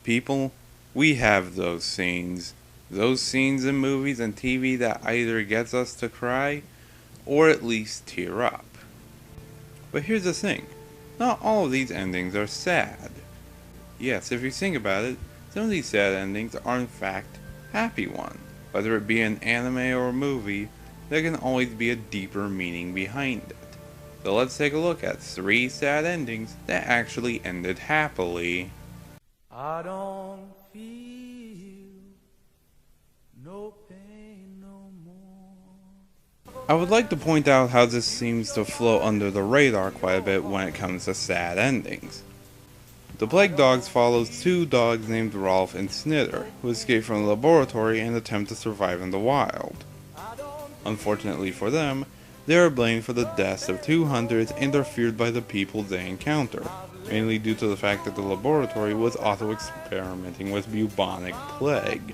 people, we have those scenes. Those scenes in movies and TV that either gets us to cry, or at least tear up. But here's the thing, not all of these endings are sad. Yes, if you think about it, some of these sad endings are in fact happy ones. Whether it be an anime or a movie, there can always be a deeper meaning behind it. So let's take a look at 3 sad endings that actually ended happily. I don't feel no pain no more. I would like to point out how this seems to flow under the radar quite a bit when it comes to sad endings. The Plague Dogs follows 2 dogs named Rolf and Snitter, who escape from the laboratory and attempt to survive in the wild. Unfortunately for them, they are blamed for the deaths of 2 hunters and are feared by the people they encounter, mainly due to the fact that the laboratory was also experimenting with bubonic plague.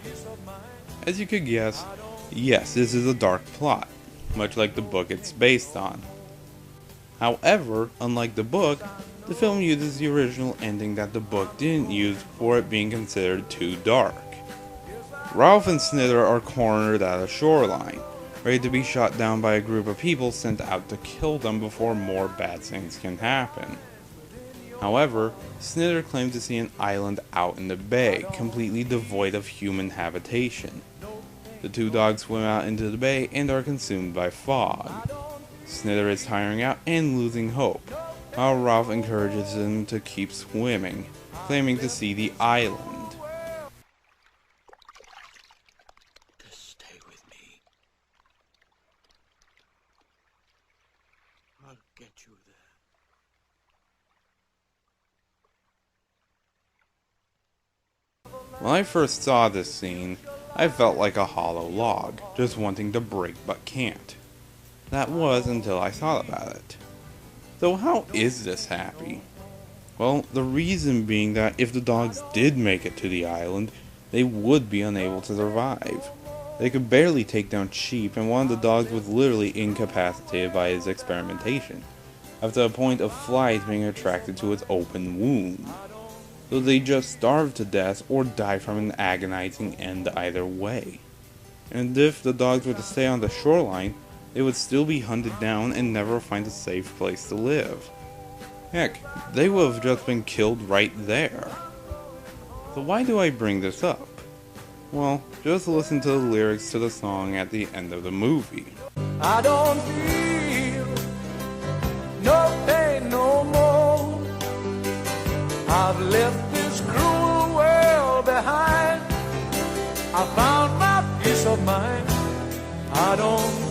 As you could guess, yes, this is a dark plot, much like the book it's based on. However, unlike the book, the film uses the original ending that the book didn't use for it being considered too dark. Ralph and Snitter are cornered at a shoreline, ready to be shot down by a group of people sent out to kill them before more bad things can happen. However, Snitter claims to see an island out in the bay, completely devoid of human habitation. The 2 dogs swim out into the bay and are consumed by fog. Snitter is tiring out and losing hope, while Ralph encourages him to keep swimming, claiming to see the island. Just stay with me. I'll get you there. When I first saw this scene, I felt like a hollow log, just wanting to break but can't. That was until I thought about it. So how is this happy? Well, the reason being that if the dogs did make it to the island, they would be unable to survive. They could barely take down sheep, and one of the dogs was literally incapacitated by his experimentation, up to the point of flies being attracted to its open wound. So they just starve to death or die from an agonizing end either way. And if the dogs were to stay on the shoreline, they would still be hunted down and never find a safe place to live. Heck, they would have just been killed right there. So why do I bring this up? Well, just listen to the lyrics to the song at the end of the movie. I don't feel no pain no more. I've left this cruel world behind. I found my peace of mind. I don't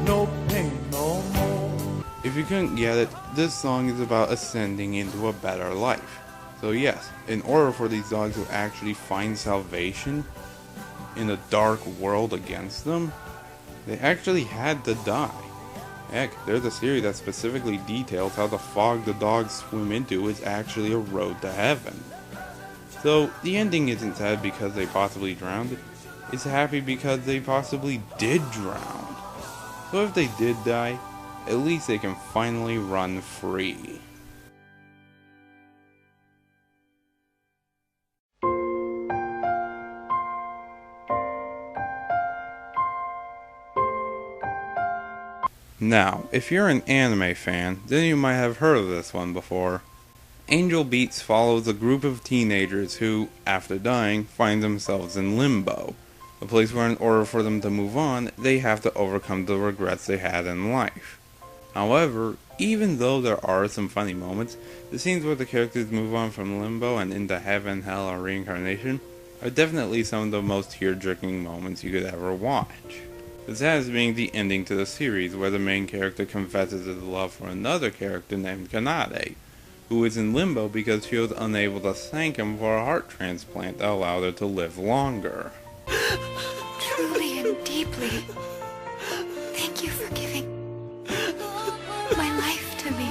no pain no more. If you couldn't get it, this song is about ascending into a better life. So yes, in order for these dogs to actually find salvation in a dark world against them, they actually had to die. Heck, there's a series that specifically details how the fog the dogs swim into is actually a road to heaven. So the ending isn't sad because they possibly drowned, it's happy because they possibly did drown. So if they did die, at least they can finally run free. Now, if you're an anime fan, then you might have heard of this one before. Angel Beats follows a group of teenagers who, after dying, find themselves in limbo. A place where in order for them to move on, they have to overcome the regrets they had in life. However, even though there are some funny moments, the scenes where the characters move on from limbo and into heaven, hell, or reincarnation are definitely some of the most tear-jerking moments you could ever watch. This has being the ending to the series where the main character confesses his love for another character named Kanade, who is in limbo because she was unable to thank him for a heart transplant that allowed her to live longer. Truly and deeply, thank you for giving my life to me.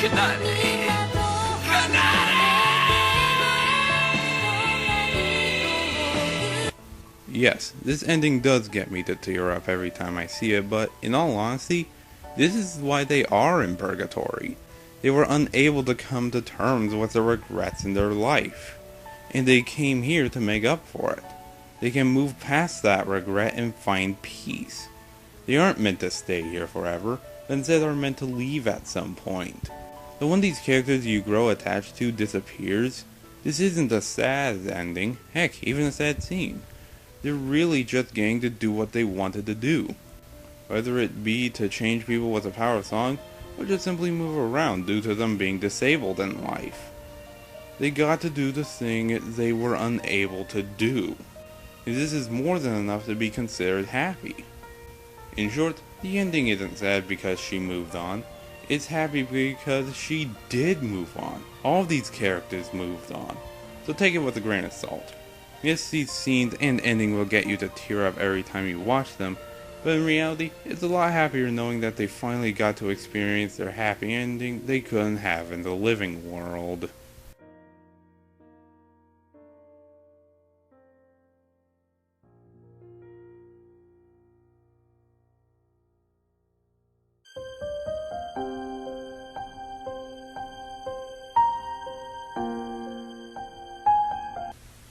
Kanade! Kanade! Yes, this ending does get me to tear up every time I see it, but in all honesty, this is why they are in purgatory. They were unable to come to terms with the regrets in their life, and they came here to make up for it. They can move past that regret and find peace. They aren't meant to stay here forever, but instead are meant to leave at some point. So when these characters you grow attached to disappears, this isn't a sad ending, heck, even a sad scene. They're really just getting to do what they wanted to do. Whether it be to change people with the power of song, or just simply move around due to them being disabled in life. They got to do the thing they were unable to do. And this is more than enough to be considered happy. In short, the ending isn't sad because she moved on. It's happy because she did move on. All of these characters moved on. So take it with a grain of salt. Yes, these scenes and ending will get you to tear up every time you watch them, but in reality, it's a lot happier knowing that they finally got to experience their happy ending they couldn't have in the living world.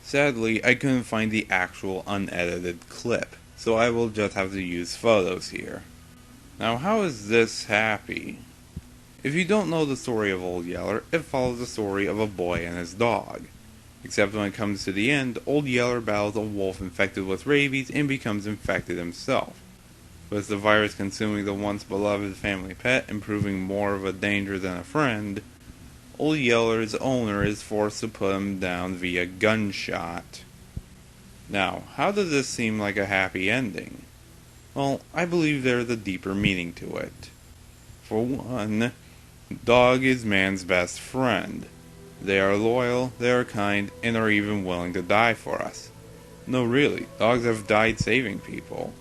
Sadly, I couldn't find the actual unedited clip, so I will just have to use photos here. Now, how is this happy? If you don't know the story of Old Yeller, it follows the story of a boy and his dog. Except when it comes to the end, Old Yeller battles a wolf infected with rabies and becomes infected himself. With the virus consuming the once beloved family pet and proving more of a danger than a friend, Old Yeller's owner is forced to put him down via gunshot. Now, how does this seem like a happy ending? Well, I believe there's a deeper meaning to it. For one, dog is man's best friend. They are loyal, they are kind, and are even willing to die for us. No, really, dogs have died saving people.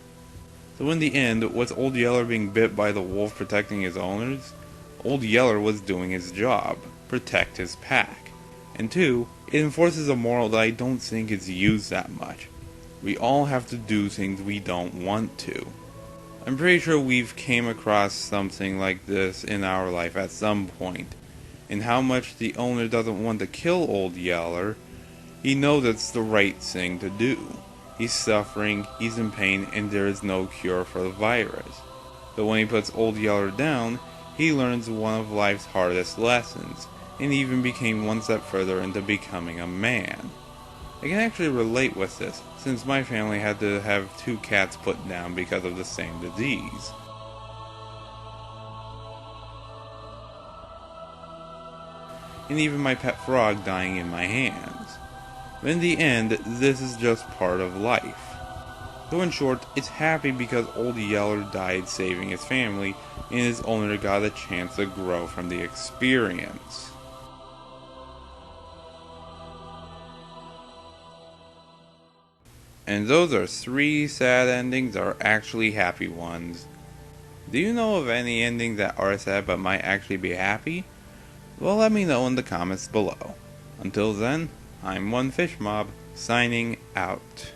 So in the end, with Old Yeller being bit by the wolf protecting his owners, Old Yeller was doing his job, protect his pack. And two, it enforces a moral that I don't think is used that much. We all have to do things we don't want to. I'm pretty sure we've came across something like this in our life at some point. And how much the owner doesn't want to kill Old Yeller, he knows it's the right thing to do. He's suffering, he's in pain, and there is no cure for the virus. But when he puts Old Yeller down, he learns one of life's hardest lessons, and even became one step further into becoming a man. I can actually relate with this, since my family had to have 2 cats put down because of the same disease. And even my pet frog dying in my hands. But in the end, this is just part of life. So in short, it's happy because Old Yeller died saving his family, and his owner got a chance to grow from the experience. And those are 3 sad endings that are actually happy ones. Do you know of any endings that are sad but might actually be happy? Well, let me know in the comments below. Until then, I'm One Fish Mob, signing out.